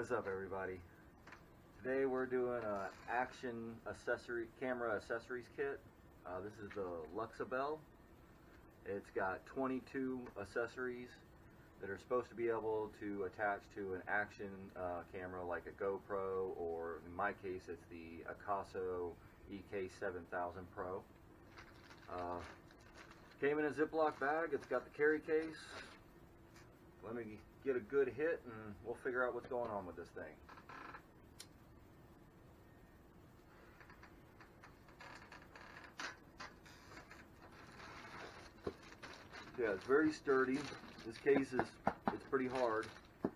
what's up everybody? Today we're doing an camera accessories kit. This is the Luxebell. It's got 22 accessories that are supposed to be able to attach to an action camera like a GoPro, or in my case it's the AKASO EK7000 Pro. Came in a Ziploc bag. It's got the carry case. Let me get a good hit and we'll figure out what's going on with this thing. Yeah, it's very sturdy. This case it's pretty hard. And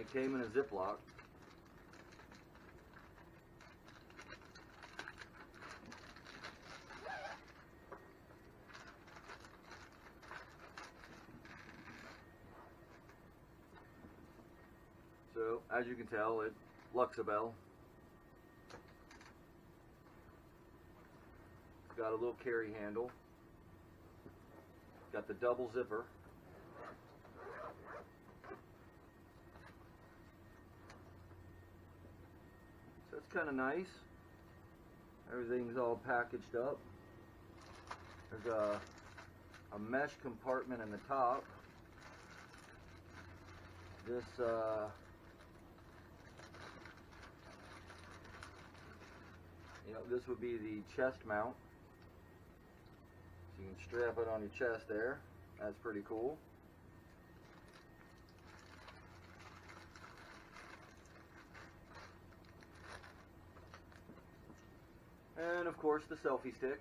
it came in a Ziploc. So, as you can tell, it's Luxebell. It's got a little carry handle. Got the double zipper. So it's kind of nice. Everything's all packaged up. There's a mesh compartment in the top. This this would be the chest mount. So you can strap it on your chest there. That's pretty cool. And of course the selfie stick.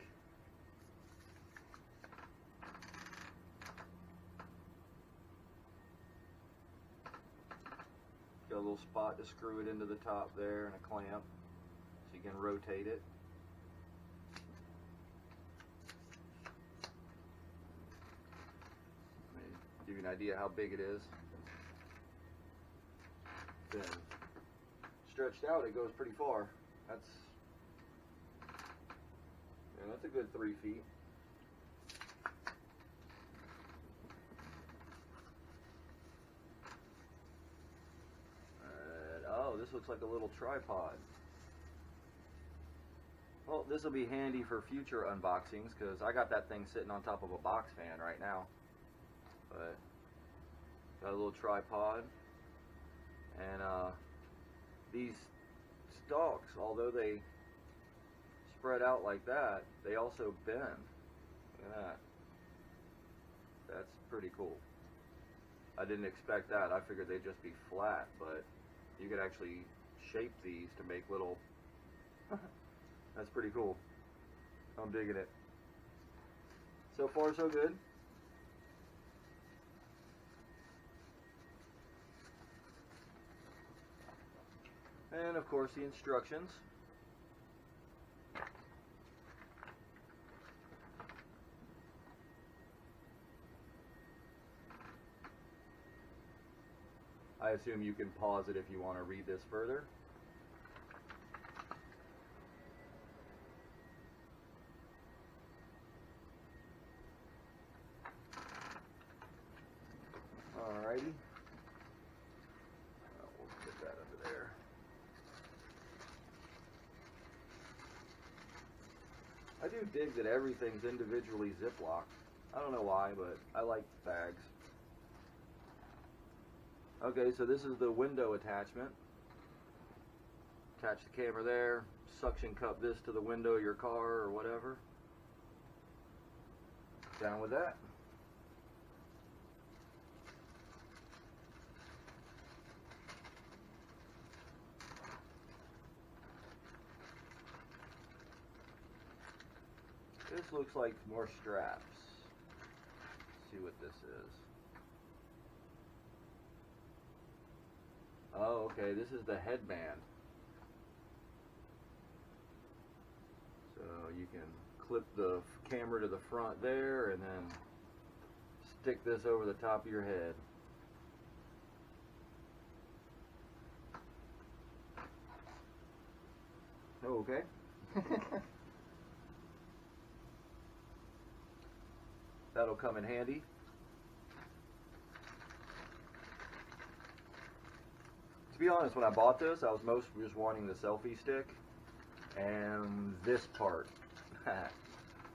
Got a little spot to screw it into the top there and a clamp so you can rotate it. Give you an idea how big it is. Then stretched out, it goes pretty far. That's a good 3 feet. And, oh, this looks like a little tripod. Well, this will be handy for future unboxings because I got that thing sitting on top of a box fan right now. But got a little tripod, and these stalks, although they spread out like that, they also bend. Look at that. That's pretty cool. I didn't expect that. I figured they'd just be flat, but you could actually shape these to make little that's pretty cool. I'm digging it. So far so good. And of course the instructions. I assume you can pause it if you want to read this further. Alrighty. We'll put that under there. I do dig that everything's individually Ziplocked. I don't know why, but I like bags. Okay, so this is the window attachment. Attach the camera there, suction cup this to the window of your car or whatever. Down with that. This looks like more straps. Let's see what this is. Oh, okay, this is the headband. So you can clip the camera to the front there and then stick this over the top of your head. Oh, okay. That'll come in handy. To be honest, when I bought this, I was most just wanting the selfie stick and this part.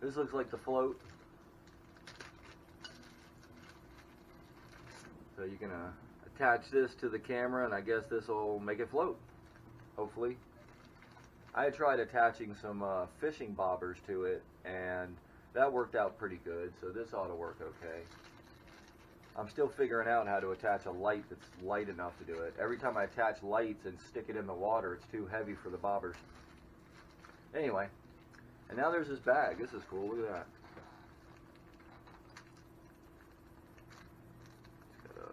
This looks like the float. So you can attach this to the camera, and I guess this will make it float, hopefully. I had tried attaching some fishing bobbers to it, and that worked out pretty good, so this ought to work okay. I'm still figuring out how to attach a light that's light enough to do it. Every time I attach lights and stick it in the water, it's too heavy for the bobbers. Anyway, and now there's this bag. This is cool. Look at that. It's got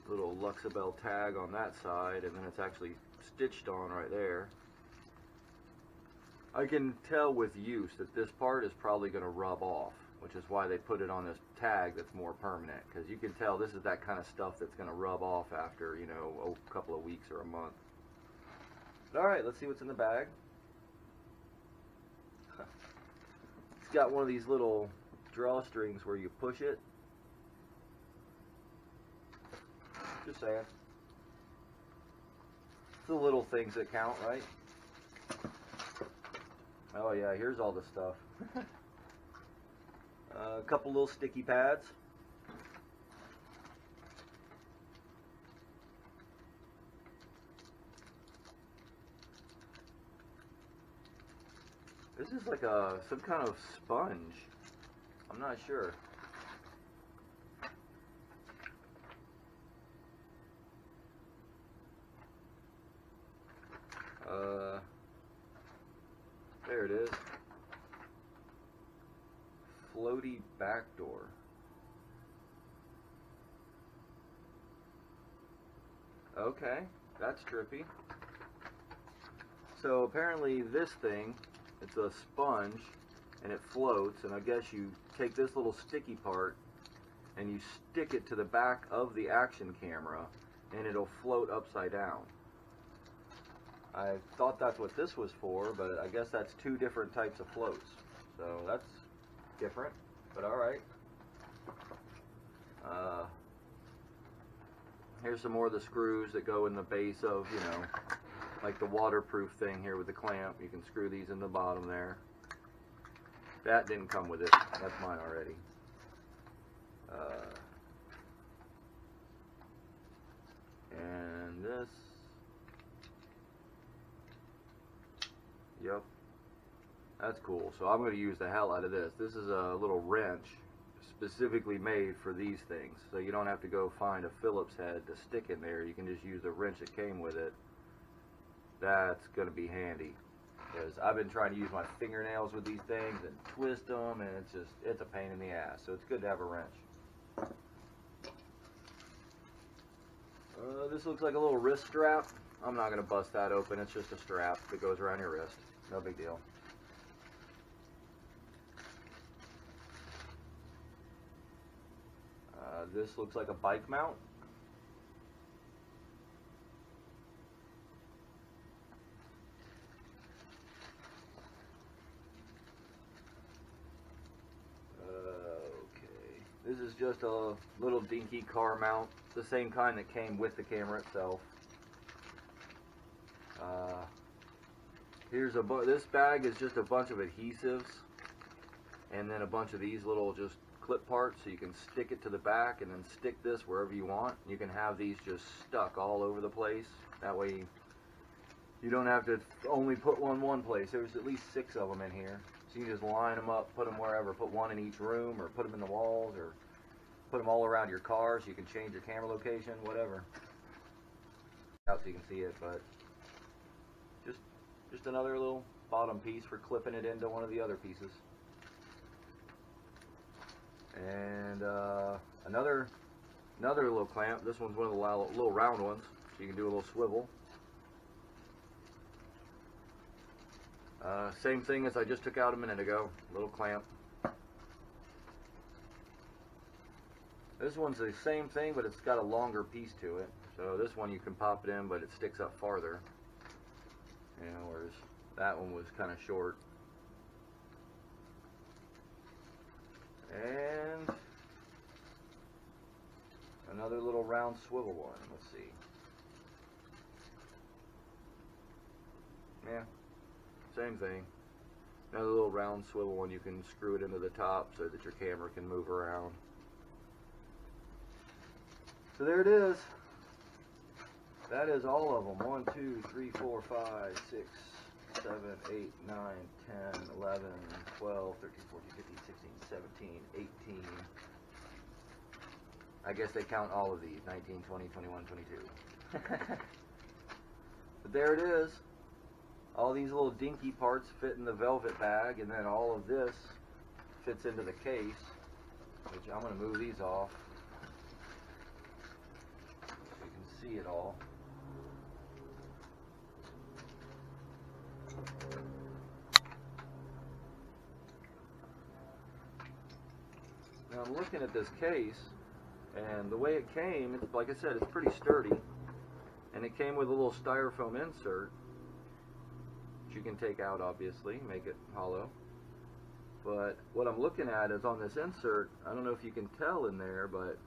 a little Luxebell tag on that side, and then it's actually stitched on right there. I can tell with use that this part is probably going to rub off, which is why they put it on this tag that's more permanent, because you can tell this is that kind of stuff that's going to rub off after, you know, a couple of weeks or a month. But alright, let's see what's in the bag. It's got one of these little drawstrings where you push it. Just saying. It's the little things that count, right? Oh yeah, here's all the stuff. A couple little sticky pads. This is like some kind of sponge. I'm not sure. There it is. Floaty back door. Okay, that's trippy. So apparently this thing, it's a sponge and it floats, and I guess you take this little sticky part and you stick it to the back of the action camera and it'll float upside down. I thought that's what this was for, but I guess that's two different types of floats. So that's different, but alright. Here's some more of the screws that go in the base of, you know, like the waterproof thing here with the clamp. You can screw these in the bottom there. That didn't come with it. That's mine already. And this. Yep. That's cool. So I'm going to use the hell out of this. This is a little wrench specifically made for these things. So you don't have to go find a Phillips head to stick in there. You can just use the wrench that came with it. That's going to be handy. Because I've been trying to use my fingernails with these things and twist them, and it's a pain in the ass. So it's good to have a wrench. This looks like a little wrist strap. I'm not going to bust that open. It's just a strap that goes around your wrist. No big deal. This looks like a bike mount. This is just a little dinky car mount, the same kind that came with the camera itself. This bag is just a bunch of adhesives, and then a bunch of these little just clip parts, so you can stick it to the back and then stick this wherever you want. You can have these just stuck all over the place. That way you don't have to only put one place. There's at least 6 of them in here. So you can just line them up, put them wherever, put one in each room, or put them in the walls, or put them all around your car so you can change your camera location, whatever. Out so you can see it, but just another little bottom piece for clipping it into one of the other pieces. And another little clamp. This one's one of the little round ones, so you can do a little swivel. Same thing as I just took out a minute ago. Little clamp. This one's the same thing, but it's got a longer piece to it. So this one you can pop it in, but it sticks up farther. You know, whereas that one was kind of short. And another little round swivel one. Let's see. Yeah, same thing. Another little round swivel one, you can screw it into the top so that your camera can move around. So there it is. That is all of them. 1, 2, 3, 4, 5, 6, 7, 8, 9, 10, 11, 12, 13, 14, 15, 16, 17, 18. I guess they count all of these. 19, 20, 21, 22. But there it is. All these little dinky parts fit in the velvet bag, and then all of this fits into the case, which I'm going to move these off so you can see it all. Now I'm looking at this case, and the way it came, it's, like I said, it's pretty sturdy, and it came with a little styrofoam insert, which you can take out, obviously, make it hollow. But what I'm looking at is on this insert, I don't know if you can tell in there, but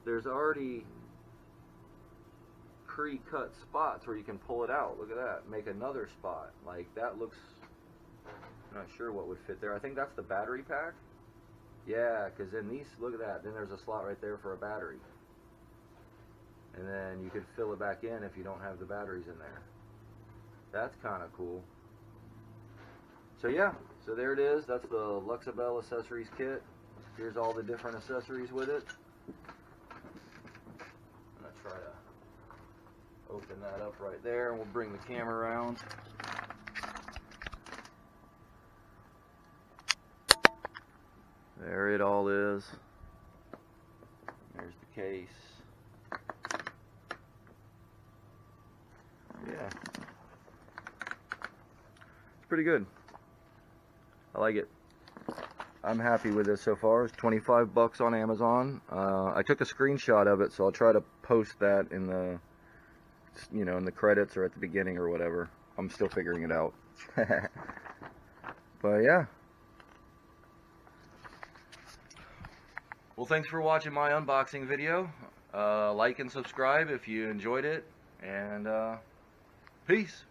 there's already pre-cut spots where you can pull it out. Look at that, make another spot. Like, that looks, I'm not sure what would fit there. I think that's the battery pack. Yeah, because in these, look at that, then there's a slot right there for a battery. And then you could fill it back in if you don't have the batteries in there. That's kind of cool. So yeah, so there it is. That's the Luxebell Accessories Kit. Here's all the different accessories with it. I'm going to try to open that up right there, and we'll bring the camera around. There it all is. There's the case. Yeah. It's pretty good. I like it. I'm happy with this so far. It's 25 bucks on Amazon. I took a screenshot of it, so I'll try to post that in the, you know, in the credits or at the beginning or whatever. I'm still figuring it out. But yeah. Well, thanks for watching my unboxing video. Like and subscribe if you enjoyed it, and peace.